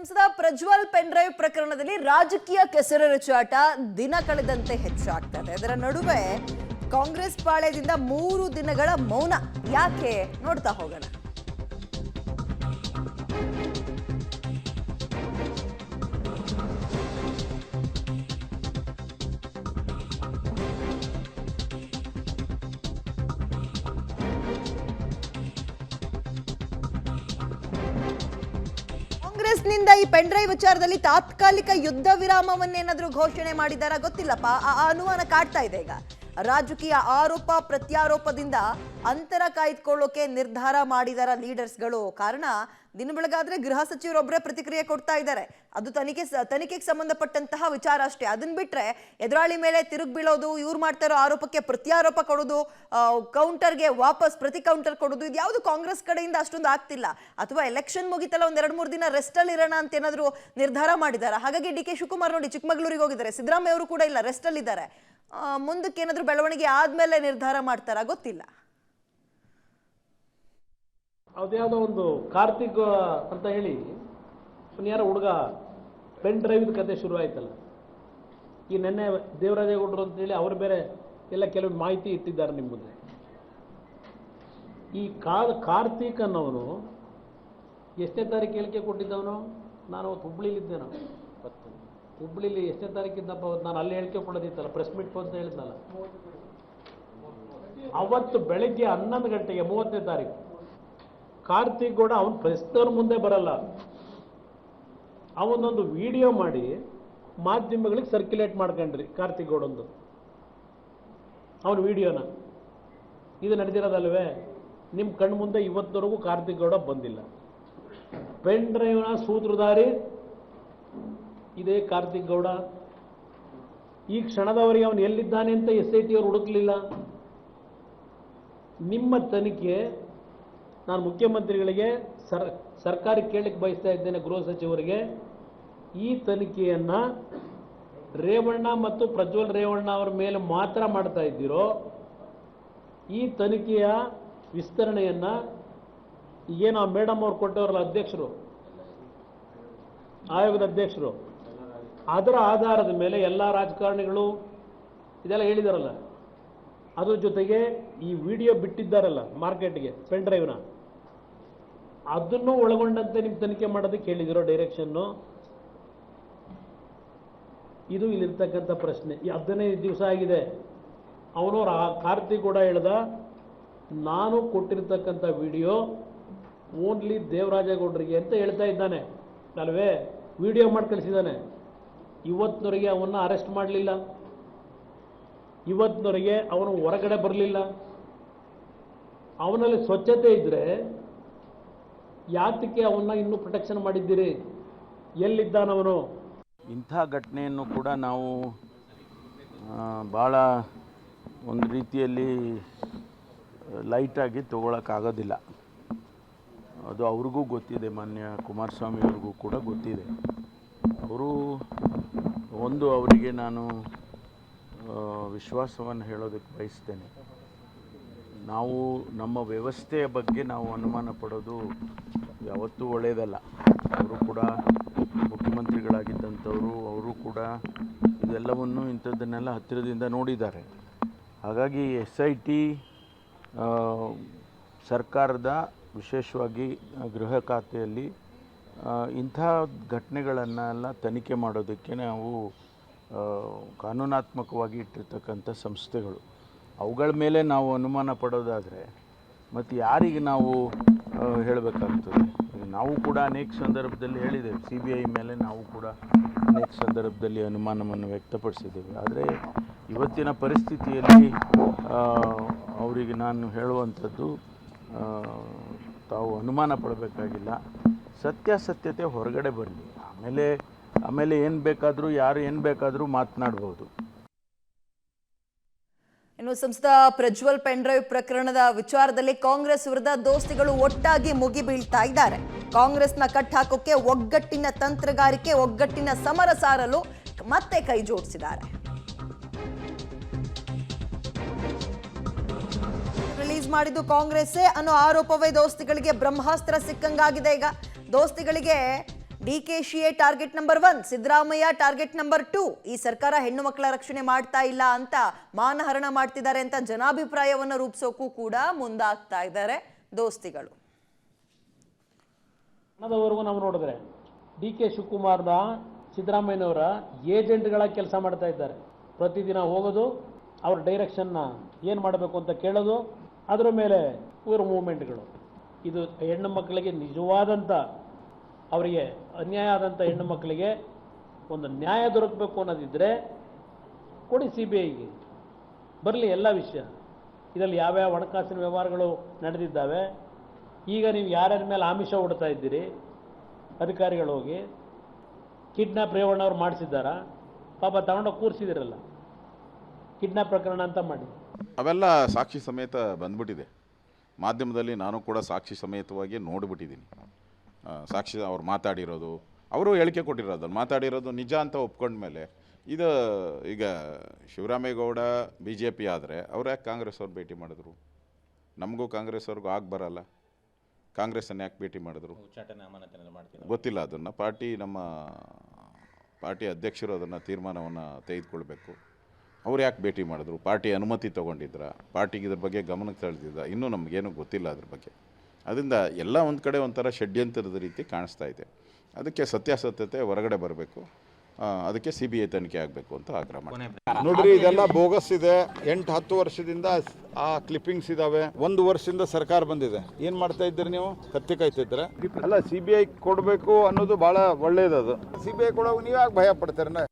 ಸಂಸದ Prajwal pen drive ಪ್ರಕರಣದಲ್ಲಿ ರಾಜಕೀಯ ಕೆಸರೆರಚಾಟ ದಿನ ಕಳೆದಂತೆ ಹೆಚ್ಚಾಗ್ತಾ ಇದೆ. ಇದರ ನಡುವೆ ಕಾಂಗ್ರೆಸ್ ಪಾಳ್ಯದಿಂದ 3 ದಿನಗಳ ಮೌನ ಯಾಕೆ ನೋಡ್ತಾ ಹೋಗೋಣ. ಕಾಂಗ್ರೆಸ್ನಿಂದ ಈ ಪೆನ್ ಡ್ರೈವ್ ವಿಚಾರದಲ್ಲಿ ತಾತ್ಕಾಲಿಕ ಯುದ್ಧ ವಿರಾಮವನ್ನೇನಾದ್ರೂ ಘೋಷಣೆ ಮಾಡಿದಾರ ಗೊತ್ತಿಲ್ಲಪ್ಪ. ಆ ಅನುಮಾನ ಕಾಡ್ತಾ ಇದೆ. ಈಗ ರಾಜಕೀಯ ಆರೋಪ ಪ್ರತ್ಯಾರೋಪದಿಂದ ಅಂತರ ಕಾಯ್ದುಕೊಳ್ಳೋಕೆ ನಿರ್ಧಾರ ಮಾಡಿದಾರ ಲೀಡರ್ಸ್ಗಳು. ಕಾರಣ ದಿನ ಬೆಳಗಾದ್ರೆ ಗೃಹ ಸಚಿವರೊಬ್ಬರೇ ಪ್ರತಿಕ್ರಿಯೆ ಕೊಡ್ತಾ ಇದ್ದಾರೆ. ಅದು ತನಿಖೆಗೆ ಸಂಬಂಧಪಟ್ಟಂತಹ ವಿಚಾರ ಅಷ್ಟೇ. ಅದನ್ನ ಬಿಟ್ರೆ ಎದುರಾಳಿ ಮೇಲೆ ತಿರುಗಿ ಬೀಳೋದು, ಇವ್ರು ಮಾಡ್ತಾ ಇರೋ ಆರೋಪಕ್ಕೆ ಪ್ರತ್ಯಾರೋಪ ಕೊಡೋದು, ಕೌಂಟರ್ಗೆ ವಾಪಸ್ ಪ್ರತಿ ಕೌಂಟರ್ ಕೊಡೋದು, ಇದು ಯಾವುದು ಕಾಂಗ್ರೆಸ್ ಕಡೆಯಿಂದ ಅಷ್ಟೊಂದು ಆಗ್ತಿಲ್ಲ. ಅಥವಾ ಎಲೆಕ್ಷನ್ ಮುಗಿತಲ್ಲ, ಒಂದ್ 2-3 ದಿನ ರೆಸ್ಟ್ ಅಲ್ಲಿ ಇರೋಣ ಅಂತ ಏನಾದ್ರು ನಿರ್ಧಾರ ಮಾಡಿದಾರ. ಹಾಗಾಗಿ ಡಿ ಕೆ ಶಿವಕುಮಾರ್ ನೋಡಿ ಚಿಕ್ಕಮಗಳೂರಿಗೆ ಹೋಗಿದ್ದಾರೆ. ಸಿದ್ದರಾಮಯ್ಯ ಅವರು ಕೂಡ ಇಲ್ಲ, ರೆಸ್ಟ್ ಅಲ್ಲಿ ಇದ್ದಾರೆ. ಮುಂದಕ್ಕೆ ಏನಾದ್ರು ಬೆಳವಣಿಗೆ ಆದ್ಮೇಲೆ ನಿರ್ಧಾರ ಮಾಡ್ತಾರ ಗೊತ್ತಿಲ್ಲ. ಅದ್ಯಾವುದೋ ಒಂದು ಕಾರ್ತಿಕ್ ಅಂತ ಹೇಳಿ ಯಾರ ಹುಡುಗ ಪೆನ್ ಡ್ರೈವ್ ಕತೆ ಶುರು ಆಯ್ತಲ್ಲ. ಈ ನೆನ್ನೆ ದೇವರಾಜೇಗೌಡರು ಅಂತೇಳಿ ಅವರು ಬೇರೆ ಎಲ್ಲ ಕೆಲವು ಮಾಹಿತಿ ಇಟ್ಟಿದ್ದಾರೆ ನಿಮ್ಮ ಮುಂದೆ. ಈ ಕಾರ್ತಿಕ್ ಅನ್ನೋನು ಎಷ್ಟನೇ ತಾರೀಕು ಹೇಳಿಕೆ ಕೊಟ್ಟಿದ್ದವನು? ನಾನು ಅವತ್ತು ಹುಬ್ಳಿಲಿದ್ದೇನೋ, ಹುಬ್ಳಿಲಿ ಎಷ್ಟನೇ ತಾರೀಕಿದ್ದಪ್ಪ ಅವತ್ತು? ನಾನು ಅಲ್ಲಿ ಹೇಳಿಕೆ ಕೊಡೋದಿತ್ತಲ್ಲ, ಪ್ರೆಸ್ ಮೀಟ್ ಅಂತ ಹೇಳಿದ್ನಲ್ಲ. ಅವತ್ತು ಬೆಳಗ್ಗೆ 11 ಗಂಟೆಗೆ 30ನೇ ತಾರೀಕು ಕಾರ್ತಿಕ್ ಗೌಡ ಅವನು ಪ್ರೆಸ್ನವ್ರ ಮುಂದೆ ಬರಲ್ಲ, ಅವನೊಂದು ವಿಡಿಯೋ ಮಾಡಿ ಮಾಧ್ಯಮಗಳಿಗೆ ಸರ್ಕ್ಯುಲೇಟ್ ಮಾಡ್ಕೊಂಡ್ರಿ ಕಾರ್ತಿಕ್ ಗೌಡಂದು ಅವನ ವಿಡಿಯೋನ. ಇದು ನಡೆದಿರೋದಲ್ವೇ ನಿಮ್ಮ ಕಣ್ಣು ಮುಂದೆ? ಇವತ್ತವರೆಗೂ ಕಾರ್ತಿಕ್ ಗೌಡ ಬಂದಿಲ್ಲ. ಪೆನ್ ಡ್ರೈವ್ನ ಸೂತ್ರಧಾರಿ ಇದೇ ಕಾರ್ತಿಕ್ ಗೌಡ. ಈ ಕ್ಷಣದವರೆಗೆ ಅವನು ಎಲ್ಲಿದ್ದಾನೆ ಅಂತ SIT ಅವರು ಹುಡುಕ್ಲಿಲ್ಲ. ನಿಮ್ಮ ತನಿಖೆ ನಾನು ಮುಖ್ಯಮಂತ್ರಿಗಳಿಗೆ ಸರ್ಕಾರ ಕೇಳಲಿಕ್ಕೆ ಬಯಸ್ತಾ ಇದ್ದೇನೆ, ಗೃಹ ಸಚಿವರಿಗೆ. ಈ ತನಿಖೆಯನ್ನು ರೇವಣ್ಣ ಮತ್ತು ಪ್ರಜ್ವಲ್ ರೇವಣ್ಣ ಅವರ ಮೇಲೆ ಮಾತ್ರ ಮಾಡ್ತಾ ಇದ್ದೀರೋ, ಈ ತನಿಖೆಯ ವಿಸ್ತರಣೆಯನ್ನು ಏನು ಆ ಮೇಡಮ್ ಅವ್ರು ಕೊಟ್ಟವರಲ್ಲ ಅಧ್ಯಕ್ಷರು, ಆಯೋಗದ ಅಧ್ಯಕ್ಷರು, ಅದರ ಆಧಾರದ ಮೇಲೆ ಎಲ್ಲ ರಾಜಕಾರಣಿಗಳು ಇದೆಲ್ಲ ಹೇಳಿದಾರಲ್ಲ, ಅದ್ರ ಜೊತೆಗೆ ಈ ವಿಡಿಯೋ ಬಿಟ್ಟಿದ್ದಾರಲ್ಲ ಮಾರ್ಕೆಟ್ಗೆ ಪೆನ್ ಡ್ರೈವ್ನ, ಅದನ್ನು ಒಳಗೊಂಡಂತೆ ನಿಮ್ಮ ತನಿಖೆ ಮಾಡೋದಕ್ಕೆ ಹೇಳಿದಿರೋ ಡೈರೆಕ್ಷನ್ನು. ಇದು ಇಲ್ಲಿರ್ತಕ್ಕಂಥ ಪ್ರಶ್ನೆ. 15 ದಿವಸ ಆಗಿದೆ. ಅವನು ಕಾರ್ತಿಕ್ ಕೂಡ ಹೇಳ್ದ, ನಾನು ಕೊಟ್ಟಿರ್ತಕ್ಕಂಥ ವಿಡಿಯೋ ಓನ್ಲಿ ದೇವರಾಜೇಗೌಡರಿಗೆ ಅಂತ ಹೇಳ್ತಾ ಇದ್ದಾನೆ ಅಲ್ವೇ? ವಿಡಿಯೋ ಮಾಡಿ ಕಳಿಸಿದ್ದಾನೆ. ಇವತ್ತಿನವರೆಗೆ ಅವನ್ನ ಅರೆಸ್ಟ್ ಮಾಡಲಿಲ್ಲ, ಇವತ್ತಿನವರೆಗೆ ಅವನು ಹೊರಗಡೆ ಬರಲಿಲ್ಲ. ಅವನಲ್ಲಿ ಸ್ವಚ್ಛತೆ ಇದ್ದರೆ ಯಾತಕ್ಕೆ ಅವನ್ನ ಇನ್ನೂ ಪ್ರೊಟೆಕ್ಷನ್ ಮಾಡಿದ್ದೀರಿ? ಎಲ್ಲಿದ್ದಾನವನು? ಇಂಥ ಘಟನೆಯನ್ನು ಕೂಡ ನಾವು ಭಾಳ ಒಂದು ರೀತಿಯಲ್ಲಿ ಲೈಟಾಗಿ ತಗೊಳ್ಳೋಕ್ಕಾಗೋದಿಲ್ಲ. ಅದು ಅವ್ರಿಗೂ ಗೊತ್ತಿದೆ, ಮಾನ್ಯ ಕುಮಾರಸ್ವಾಮಿ ಅವ್ರಿಗೂ ಕೂಡ ಗೊತ್ತಿದೆ. ಅವರು ಅವರಿಗೆ ನಾನು ವಿಶ್ವಾಸವನ್ನು ಹೇಳೋದಕ್ಕೆ ಬಯಸ್ತೇನೆ. ನಾವು ನಮ್ಮ ವ್ಯವಸ್ಥೆಯ ಬಗ್ಗೆ ನಾವು ಅನುಮಾನ ಪಡೋದು ಯಾವತ್ತೂ ಒಳ್ಳೆಯದಲ್ಲ. ಅವರು ಕೂಡ ಮುಖ್ಯಮಂತ್ರಿಗಳಾಗಿದ್ದಂಥವರು, ಅವರು ಕೂಡ ಇದೆಲ್ಲವನ್ನು ಇಂಥದ್ದನ್ನೆಲ್ಲ ಹತ್ತಿರದಿಂದ ನೋಡಿದ್ದಾರೆ. ಹಾಗಾಗಿ SIT ಸರ್ಕಾರದ ವಿಶೇಷವಾಗಿ ಗೃಹ ಖಾತೆಯಲ್ಲಿ ಇಂಥ ಘಟನೆಗಳನ್ನೆಲ್ಲ ತನಿಖೆ ಮಾಡೋದಕ್ಕೆ ನಾವು ಕಾನೂನಾತ್ಮಕವಾಗಿ ಇಟ್ಟಿರ್ತಕ್ಕಂಥ ಸಂಸ್ಥೆಗಳು. ಅವುಗಳ ಮೇಲೆ ನಾವು ಅನುಮಾನ ಪಡೋದಾದರೆ ಮತ್ತು ಯಾರಿಗೆ ನಾವು ಹೇಳಬೇಕಾಗ್ತದೆ? ನಾವು ಕೂಡ ಅನೇಕ ಸಂದರ್ಭದಲ್ಲಿ ಹೇಳಿದ್ದೇವೆ, CBI ಮೇಲೆ ನಾವು ಕೂಡ ಅನೇಕ ಸಂದರ್ಭದಲ್ಲಿ ಅನುಮಾನವನ್ನು ವ್ಯಕ್ತಪಡಿಸಿದ್ದೇವೆ. ಆದರೆ ಇವತ್ತಿನ ಪರಿಸ್ಥಿತಿಯಲ್ಲಿ ಅವರಿಗೆ ನಾನು ಹೇಳುವಂಥದ್ದು, ತಾವು ಅನುಮಾನ ಪಡಬೇಕಾಗಿಲ್ಲ, ಸತ್ಯಾಸತ್ಯತೆ ಹೊರಗಡೆ ಬರಲಿ. ಆಮೇಲೆ ಏನು ಬೇಕಾದರೂ ಯಾರು ಏನು ಬೇಕಾದರೂ ಮಾತನಾಡ್ಬೋದು. ಇನ್ನು ಸಂಸದ ಪ್ರಜ್ವಲ್ ಪೆನ್ ಡ್ರೈವ್ ಪ್ರಕರಣದ ವಿಚಾರದಲ್ಲಿ ಕಾಂಗ್ರೆಸ್ ವಿರುದ್ಧ ದೋಸ್ತಿಗಳು ಒಟ್ಟಾಗಿ ಮುಗಿ ಬೀಳ್ತಾ ಇದ್ದಾರೆ. ಕಾಂಗ್ರೆಸ್ನ ಕಟ್ ಹಾಕೋಕೆ ಒಗ್ಗಟ್ಟಿನ ತಂತ್ರಗಾರಿಕೆ, ಒಗ್ಗಟ್ಟಿನ ಸಮರ ಸಾರಲು ಮತ್ತೆ ಕೈ ಜೋಡಿಸಿದ್ದಾರೆ. ರಿಲೀಸ್ ಮಾಡಿದ್ದು ಕಾಂಗ್ರೆಸ್ಸೇ ಅನ್ನೋ ಆರೋಪವೇ ದೋಸ್ತಿಗಳಿಗೆ ಬ್ರಹ್ಮಾಸ್ತ್ರ ಸಿಕ್ಕಂಗಾಗಿದೆ. ಈಗ ದೋಸ್ತಿಗಳಿಗೆ ಡಿಕೆಶಿಯೇ target number 1, Siddaramaiah target number 2. ಈ ಸರ್ಕಾರ ಹೆಣ್ಣು ಮಕ್ಕಳ ರಕ್ಷಣೆ ಮಾಡ್ತಾ ಇಲ್ಲ ಅಂತ ಮಾನಹರಣ ಮಾಡ್ತಿದ್ದಾರೆ ಅಂತ ಜನಾಭಿಪ್ರಾಯವನ್ನು ರೂಪಿಸೋಕ್ಕೂ ಕೂಡ ಮುಂದಾಗ್ತಾ ಇದ್ದಾರೆ ದೋಸ್ತಿಗಳು. ಹಣದವರೆಗೂ ನಾವು ನೋಡಿದ್ರೆ DK ಶಿವಕುಮಾರ್ನ ಸಿದ್ದರಾಮಯ್ಯನವರ ಏಜೆಂಟ್ಗಳ ಕೆಲಸ ಮಾಡ್ತಾ ಇದ್ದಾರೆ. ಪ್ರತಿದಿನ ಹೋಗೋದು, ಅವ್ರ ಡೈರೆಕ್ಷನ್ನ ಏನು ಮಾಡಬೇಕು ಅಂತ ಕೇಳೋದು, ಅದರ ಮೇಲೆ ಇವರು ಮೂವ್ಮೆಂಟ್ಗಳು. ಇದು ಹೆಣ್ಣು ಮಕ್ಕಳಿಗೆ ನಿಜವಾದಂಥ, ಅವರಿಗೆ ಅನ್ಯಾಯ ಆದಂಥ ಹೆಣ್ಣು ಮಕ್ಕಳಿಗೆ ಒಂದು ನ್ಯಾಯ ದೊರಕಬೇಕು ಅನ್ನೋದಿದ್ದರೆ ಕೊಡಿ CBIಗೆ, ಬರಲಿ ಎಲ್ಲ ವಿಷಯ. ಇದರಲ್ಲಿ ಯಾವ್ಯಾವ ಹಣಕಾಸಿನ ವ್ಯವಹಾರಗಳು ನಡೆದಿದ್ದಾವೆ, ಈಗ ನೀವು ಯಾರ್ಯಾರ ಮೇಲೆ ಆಮಿಷ ಹೊಡ್ತಾ ಇದ್ದೀರಿ ಅಧಿಕಾರಿಗಳು ಹೋಗಿ, ಕಿಡ್ನಾಪ್ ರೇವಣ್ಣವ್ರು ಮಾಡಿಸಿದ್ದಾರ, ಪಾಪ ತಗೊಂಡೋಗಿ ಕೂರಿಸಿದಿರಲ್ಲ, ಕಿಡ್ನಾಪ್ ಪ್ರಕರಣ ಅಂತ ಮಾಡಿ. ಅವೆಲ್ಲ ಸಾಕ್ಷಿ ಸಮೇತ ಬಂದ್ಬಿಟ್ಟಿದೆ ಮಾಧ್ಯಮದಲ್ಲಿ. ನಾನು ಕೂಡ ಸಾಕ್ಷಿ ಸಮೇತವಾಗಿ ನೋಡಿಬಿಟ್ಟಿದ್ದೀನಿ. ಸಾಕ್ಷಿ ಅವ್ರು ಮಾತಾಡಿರೋದು, ಅವರು ಹೇಳಿಕೆ ಕೊಟ್ಟಿರೋದು, ಮಾತಾಡಿರೋದು ನಿಜ ಅಂತ ಒಪ್ಕೊಂಡ್ಮೇಲೆ ಇದು ಈಗ ಶಿವರಾಮೇಗೌಡ BJP ಆದರೆ ಅವ್ರು ಯಾಕೆ ಕಾಂಗ್ರೆಸ್ ಅವ್ರು ಭೇಟಿ ಮಾಡಿದ್ರು? ನಮಗೂ ಕಾಂಗ್ರೆಸ್ ಅವ್ರಿಗೂ ಆಗಿ ಬರಲ್ಲ. ಕಾಂಗ್ರೆಸ್ಸನ್ನು ಯಾಕೆ ಭೇಟಿ ಮಾಡಿದ್ರು ಗೊತ್ತಿಲ್ಲ. ಅದನ್ನು ನಮ್ಮ ಪಾರ್ಟಿ ಅಧ್ಯಕ್ಷರು ಅದನ್ನು ತೀರ್ಮಾನವನ್ನು ತೆಗೆದುಕೊಳ್ಬೇಕು. ಅವ್ರು ಯಾಕೆ ಭೇಟಿ ಮಾಡಿದ್ರು? ಪಾರ್ಟಿ ಅನುಮತಿ ತೊಗೊಂಡಿದ್ರ? ಪಾರ್ಟಿಗೆ ಇದ್ರ ಬಗ್ಗೆ ಗಮನಕ್ಕೆ ತಳೆದಿದ್ದ? ಇನ್ನೂ ನಮಗೇನು ಗೊತ್ತಿಲ್ಲ ಅದ್ರ ಬಗ್ಗೆ. ಅದರಿಂದ ಎಲ್ಲ ಒಂದು ಕಡೆ ಒಂಥರ ಷಡ್ಯಂತರದ ರೀತಿ ಕಾಣಿಸ್ತಾ ಇದೆ. ಅದಕ್ಕೆ ಸತ್ಯಾಸತ್ಯತೆ ಹೊರಗಡೆ ಬರಬೇಕು. ಅದಕ್ಕೆ CBI ತನಿಖೆ ಆಗಬೇಕು ಅಂತ ಆಗ್ರಹ ಮಾಡ್ತೀನಿ. ನೋಡ್ರಿ, ಇದೆಲ್ಲ ಬೋಗಸ್ ಇದೆ. 8-10 ವರ್ಷದಿಂದ ಆ ಕ್ಲಿಪ್ಪಿಂಗ್ಸ್ ಇದಾವೆ. 1 ವರ್ಷದಿಂದ ಸರ್ಕಾರ ಬಂದಿದೆ. ಏನು ಮಾಡ್ತಾ ಇದ್ದೀರಿ ನೀವು? ಕತ್ತಿ ಕಾಯ್ತಿದ್ರೆ ಅಲ್ಲ. CBI ಕೊಡಬೇಕು ಅನ್ನೋದು ಭಾಳ ಒಳ್ಳೇದದು. CBI ಕೊಡೋಕೆ ನೀವು ಯಾಕೆ ಭಯ ಪಡ್ತೀರ?